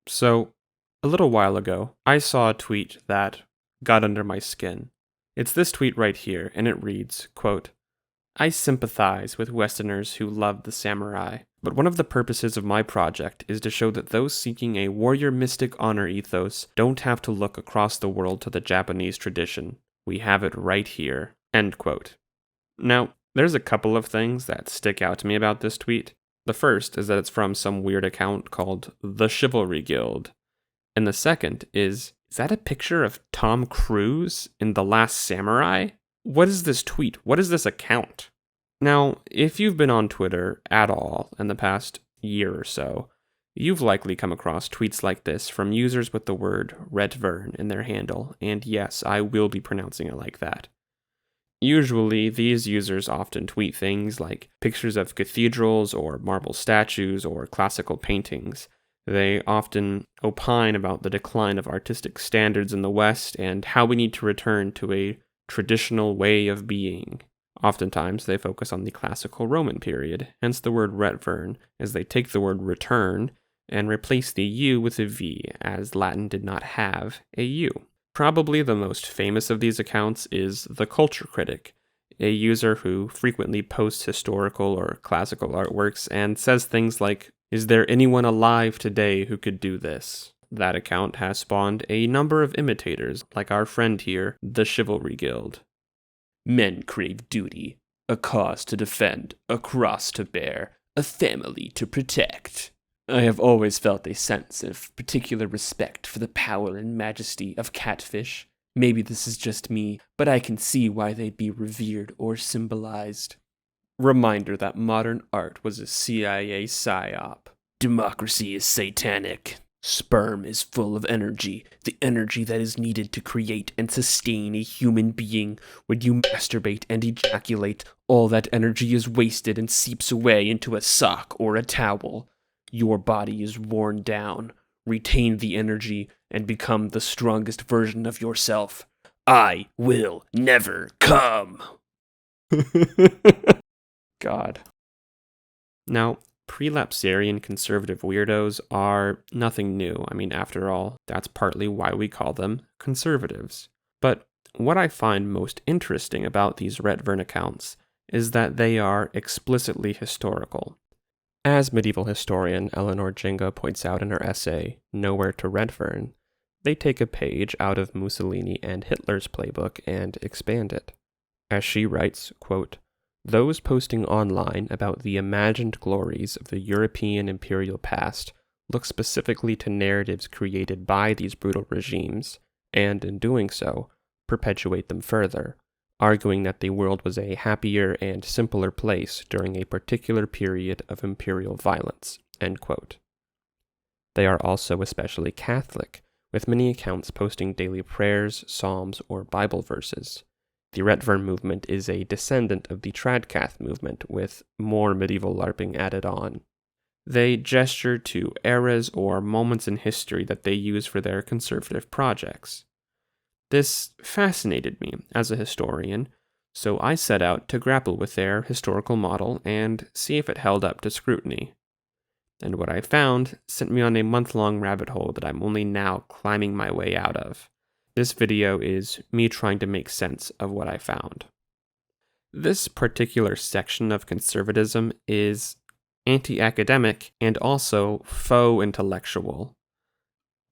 So, a little while ago, I saw a tweet that got under my skin. It's this tweet right here, and it reads, quote, I sympathize with Westerners who love the samurai, but one of the purposes of my project is to show that those seeking a warrior mystic honor ethos don't have to look across the world to the Japanese tradition. We have it right here. End quote. Now, there's a couple of things that stick out to me about this tweet. The first is that it's from some weird account called The Chivalry Guild. And the second is that a picture of Tom Cruise in The Last Samurai? What is this tweet? What is this account? Now, if you've been on Twitter at all in the past year or so, you've likely come across tweets like this from users with the word Retvrn in their handle, and yes, I will be pronouncing it like that. Usually, these users often tweet things like pictures of cathedrals or marble statues or classical paintings. They often opine about the decline of artistic standards in the West and how we need to return to a traditional way of being. Oftentimes, they focus on the classical Roman period, hence the word Retvrn, as they take the word return and replace the U with a V, as Latin did not have a U. Probably the most famous of these accounts is The Culture Critic, a user who frequently posts historical or classical artworks and says things like, is there anyone alive today who could do this? That account has spawned a number of imitators, like our friend here, The Chivalry Guild. Men crave duty, a cause to defend, a cross to bear, a family to protect. I have always felt a sense of particular respect for the power and majesty of catfish. Maybe this is just me, but I can see why they'd be revered or symbolized. Reminder that modern art was a CIA psyop. Democracy is satanic. Sperm is full of energy, the energy that is needed to create and sustain a human being. When you masturbate and ejaculate, all that energy is wasted and seeps away into a sock or a towel. Your body is worn down. Retain the energy and become the strongest version of yourself. I will never come. God. Now, prelapsarian conservative weirdos are nothing new. I mean, after all, that's partly why we call them conservatives. But what I find most interesting about these Retvrn accounts is that they are explicitly historical. As medieval historian Eleanor Jenga points out in her essay, Nowhere to Retvrn, they take a page out of Mussolini and Hitler's playbook and expand it. As she writes, quote, those posting online about the imagined glories of the European imperial past look specifically to narratives created by these brutal regimes, and in doing so, perpetuate them further, arguing that the world was a happier and simpler place during a particular period of imperial violence, end quote. They are also especially Catholic, with many accounts posting daily prayers, psalms, or Bible verses. The Retvrn movement is a descendant of the Tradcath movement, with more medieval LARPing added on. They gesture to eras or moments in history that they use for their conservative projects. This fascinated me as a historian, so I set out to grapple with their historical model and see if it held up to scrutiny. And what I found sent me on a month-long rabbit hole that I'm only now climbing my way out of. This video is me trying to make sense of what I found. This particular section of conservatism is anti-academic and also faux intellectual.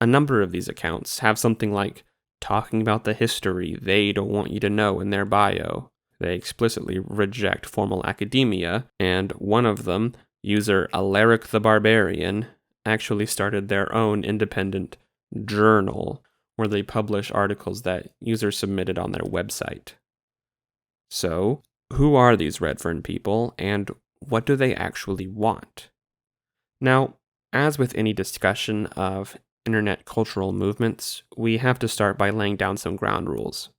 A number of these accounts have something like talking about the history they don't want you to know in their bio. They explicitly reject formal academia, and one of them, user Alaric the Barbarian, actually started their own independent journal where they publish articles that users submitted on their website. So, who are these Retvrn people, and what do they actually want? Now, as with any discussion of internet cultural movements, we have to start by laying down some ground rules.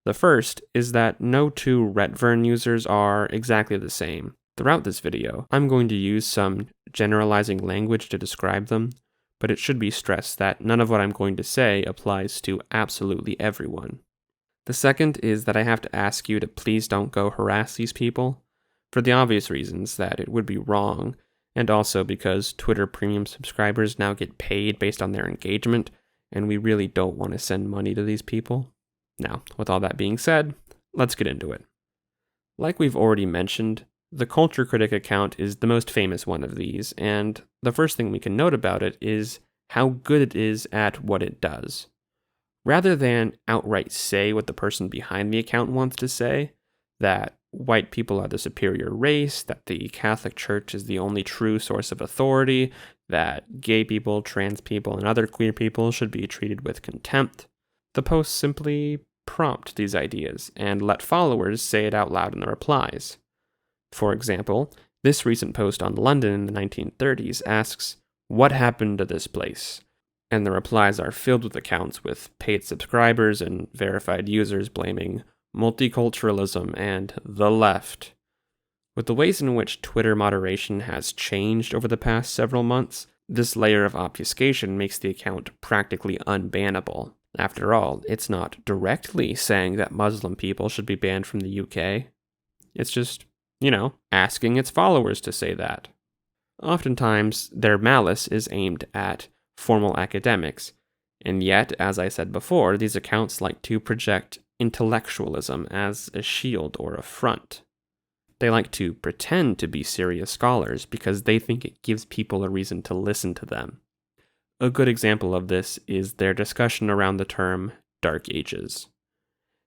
The first is that no two Retvrn users are exactly the same. Throughout this video, I'm going to use some generalizing language to describe them, but it should be stressed that none of what I'm going to say applies to absolutely everyone. The second is that I have to ask you to please don't go harass these people, for the obvious reasons that it would be wrong, and also because Twitter Premium subscribers now get paid based on their engagement, and we really don't want to send money to these people. Now, with all that being said, let's get into it. Like we've already mentioned, the Culture Critic account is the most famous one of these, and the first thing we can note about it is how good it is at what it does. Rather than outright say what the person behind the account wants to say, that white people are the superior race, that the Catholic Church is the only true source of authority, that gay people, trans people, and other queer people should be treated with contempt, the posts simply prompt these ideas and let followers say it out loud in the replies. For example, this recent post on London in the 1930s asks, "What happened to this place?" And the replies are filled with accounts with paid subscribers and verified users blaming multiculturalism and the left. With the ways in which Twitter moderation has changed over the past several months, this layer of obfuscation makes the account practically unbannable. After all, it's not directly saying that Muslim people should be banned from the UK. It's just, asking its followers to say that. Oftentimes, their malice is aimed at formal academics, and yet, as I said before, these accounts like to project intellectualism as a shield or a front. They like to pretend to be serious scholars because they think it gives people a reason to listen to them. A good example of this is their discussion around the term Dark Ages.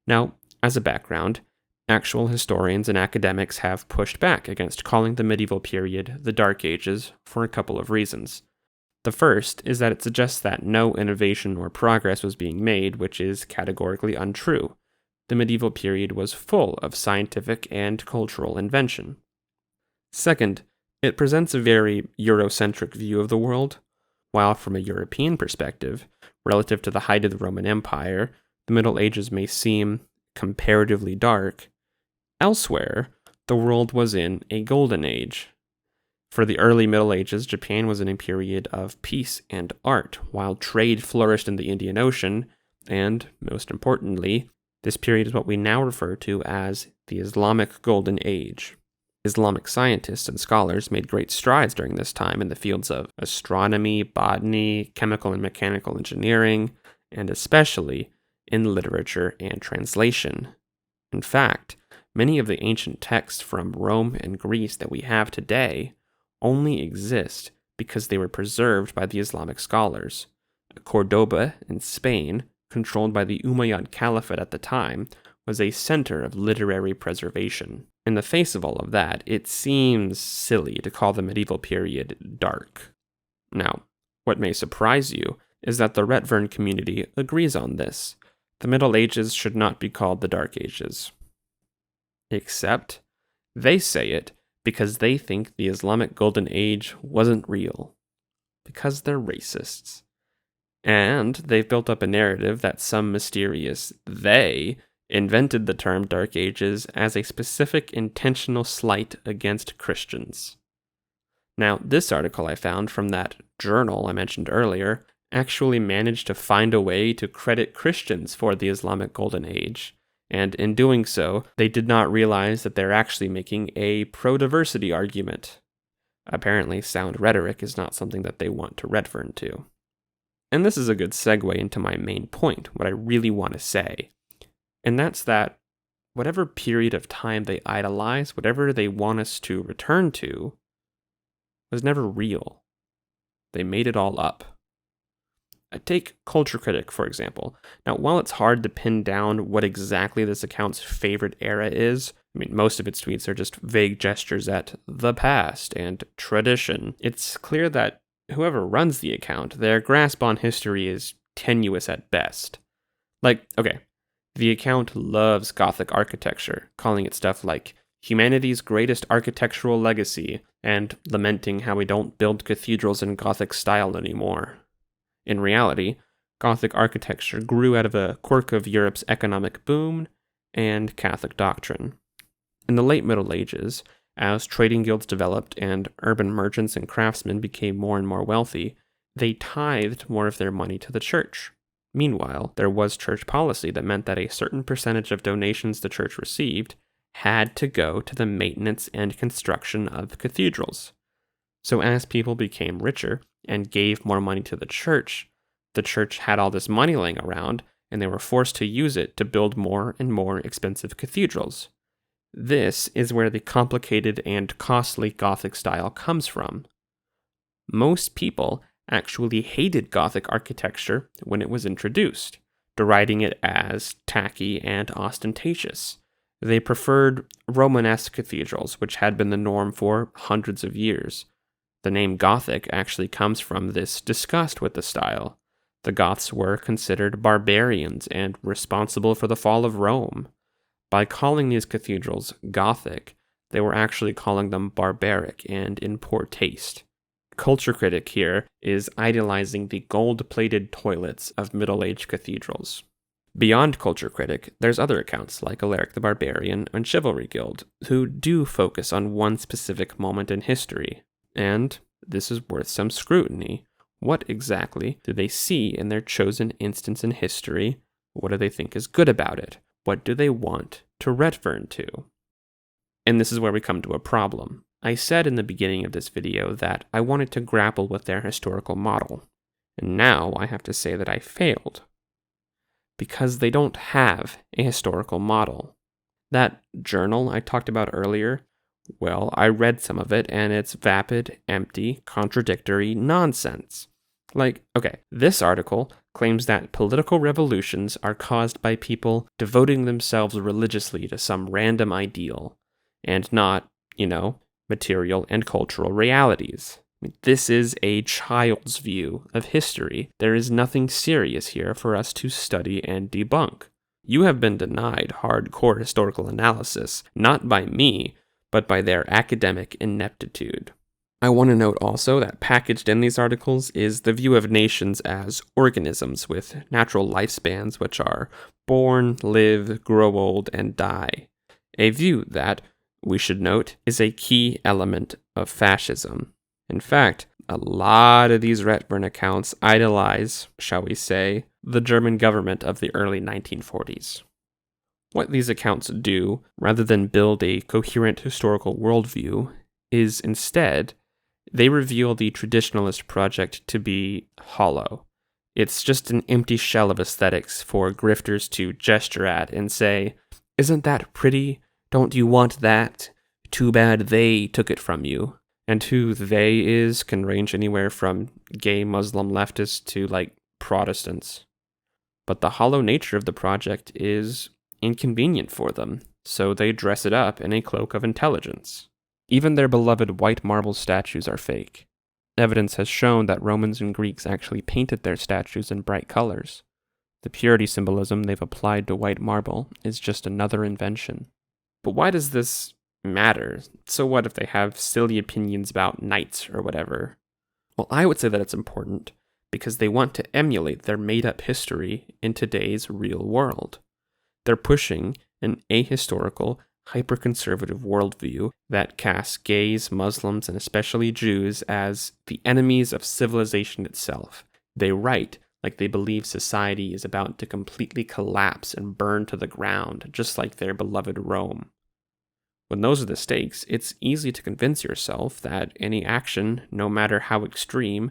Now, as a background, actual historians and academics have pushed back against calling the medieval period the Dark Ages for a couple of reasons. The first is that it suggests that no innovation or progress was being made, which is categorically untrue. The medieval period was full of scientific and cultural invention. Second, it presents a very Eurocentric view of the world. While from a European perspective, relative to the height of the Roman Empire, the Middle Ages may seem comparatively dark, elsewhere, the world was in a golden age. For the early Middle Ages, Japan was in a period of peace and art, while trade flourished in the Indian Ocean, and, most importantly, this period is what we now refer to as the Islamic Golden Age. Islamic scientists and scholars made great strides during this time in the fields of astronomy, botany, chemical and mechanical engineering, and especially in literature and translation. In fact, many of the ancient texts from Rome and Greece that we have today only exist because they were preserved by the Islamic scholars. Cordoba in Spain, controlled by the Umayyad Caliphate at the time, was a center of literary preservation. In the face of all of that, it seems silly to call the medieval period dark. Now, what may surprise you is that the Retvrn community agrees on this. The Middle Ages should not be called the Dark Ages. Except, they say it because they think the Islamic Golden Age wasn't real. Because they're racists. And they've built up a narrative that some mysterious they invented the term Dark Ages as a specific intentional slight against Christians. Now, this article I found from that journal I mentioned earlier actually managed to find a way to credit Christians for the Islamic Golden Age, and in doing so, they did not realize that they're actually making a pro-diversity argument. Apparently, sound rhetoric is not something that they want to Retvrn to. And this is a good segue into my main point, what I really want to say. And that's that whatever period of time they idolize, whatever they want us to return to, was never real. They made it all up. Take Culture Critic, for example. Now, while it's hard to pin down what exactly this account's favorite era is, most of its tweets are just vague gestures at the past and tradition, it's clear that whoever runs the account, their grasp on history is tenuous at best. The account loves Gothic architecture, calling it stuff like humanity's greatest architectural legacy, and lamenting how we don't build cathedrals in Gothic style anymore. In reality, Gothic architecture grew out of a quirk of Europe's economic boom and Catholic doctrine. In the late Middle Ages, as trading guilds developed and urban merchants and craftsmen became more and more wealthy, they tithed more of their money to the church. Meanwhile, there was church policy that meant that a certain percentage of donations the church received had to go to the maintenance and construction of cathedrals. So as people became richer and gave more money to the church had all this money laying around, and they were forced to use it to build more and more expensive cathedrals. This is where the complicated and costly Gothic style comes from. Most people actually hated Gothic architecture when it was introduced, deriding it as tacky and ostentatious. They preferred Romanesque cathedrals, which had been the norm for hundreds of years. The name Gothic actually comes from this disgust with the style. The Goths were considered barbarians and responsible for the fall of Rome. By calling these cathedrals Gothic, they were actually calling them barbaric and in poor taste. Culture Critic here is idealizing the gold-plated toilets of Middle-Age cathedrals. Beyond Culture Critic, there's other accounts like Alaric the Barbarian and Chivalry Guild, who do focus on one specific moment in history. And this is worth some scrutiny. What exactly do they see in their chosen instance in history? What do they think is good about it? What do they want to Retvrn to? And this is where we come to a problem. I said in the beginning of this video that I wanted to grapple with their historical model. And now I have to say that I failed. Because they don't have a historical model. That journal I talked about earlier, well, I read some of it and it's vapid, empty, contradictory nonsense. Okay, this article claims that political revolutions are caused by people devoting themselves religiously to some random ideal, and not, material and cultural realities. This is a child's view of history. There is nothing serious here for us to study and debunk. You have been denied hardcore historical analysis, not by me, but by their academic ineptitude. I want to note also that packaged in these articles is the view of nations as organisms with natural lifespans which are born, live, grow old, and die. A view that, we should note, is a key element of fascism. In fact, a lot of these Retvrn accounts idolize, shall we say, the German government of the early 1940s. What these accounts do, rather than build a coherent historical worldview, is instead, they reveal the traditionalist project to be hollow. It's just an empty shell of aesthetics for grifters to gesture at and say, "Isn't that pretty? Don't you want that? Too bad they took it from you." And who they is can range anywhere from gay Muslim leftists to, Protestants. But the hollow nature of the project is inconvenient for them, so they dress it up in a cloak of intelligence. Even their beloved white marble statues are fake. Evidence has shown that Romans and Greeks actually painted their statues in bright colors. The purity symbolism they've applied to white marble is just another invention. But why does this matter? So what if they have silly opinions about knights or whatever? Well, I would say that it's important because they want to emulate their made-up history in today's real world. They're pushing an ahistorical, hyper-conservative worldview that casts gays, Muslims, and especially Jews as the enemies of civilization itself. They write like they believe society is about to completely collapse and burn to the ground, just like their beloved Rome. When those are the stakes, it's easy to convince yourself that any action, no matter how extreme,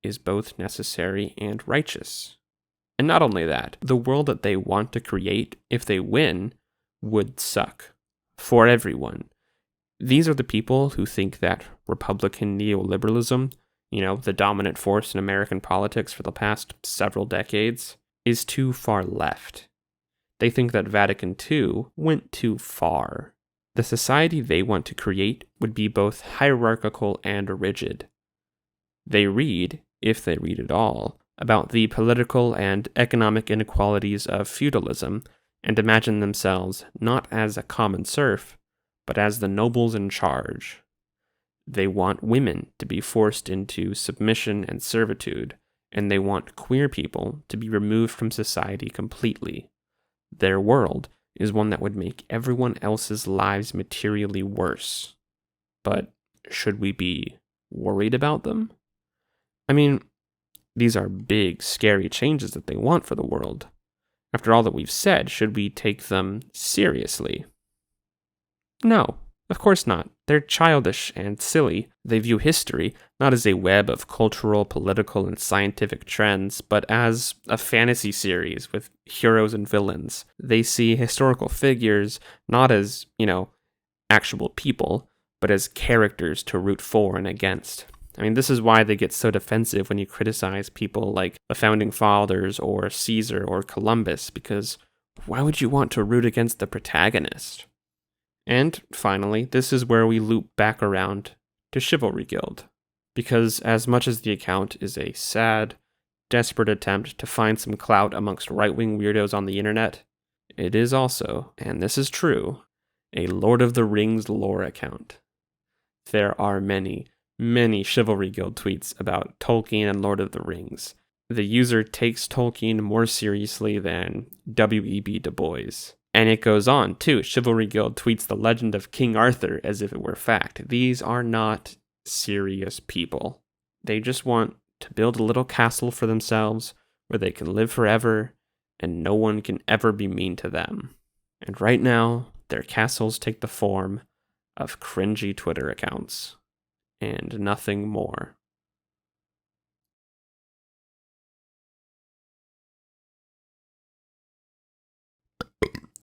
is both necessary and righteous. And not only that, the world that they want to create, if they win, would suck. For everyone. These are the people who think that Republican neoliberalism, the dominant force in American politics for the past several decades, is too far left. They think that Vatican II went too far. The society they want to create would be both hierarchical and rigid. They read, if they read at all, about the political and economic inequalities of feudalism and imagine themselves not as a common serf, but as the nobles in charge. They want women to be forced into submission and servitude, and they want queer people to be removed from society completely. Their world is one that would make everyone else's lives materially worse. But should we be worried about them? I mean, these are big, scary changes that they want for the world. After all that we've said, should we take them seriously? No, Of course not. They're childish and silly. They view history not as a web of cultural, political, and scientific trends, but as a fantasy series with heroes and villains. They see historical figures not as, actual people, but as characters to root for and against. I mean, this is why they get so defensive when you criticize people like the Founding Fathers or Caesar or Columbus, because why would you want to root against the protagonist? And finally, this is where we loop back around to Chivalry Guild. Because as much as the account is a sad, desperate attempt to find some clout amongst right-wing weirdos on the internet, it is also, and this is true, a Lord of the Rings lore account. There are many, many Chivalry Guild tweets about Tolkien and Lord of the Rings. The user takes Tolkien more seriously than W.E.B. Du Bois. And it goes on, too. Chivalry Guild tweets the legend of King Arthur as if it were fact. These are not serious people. They just want to build a little castle for themselves where they can live forever and no one can ever be mean to them. And right now, their castles take the form of cringy Twitter accounts and nothing more.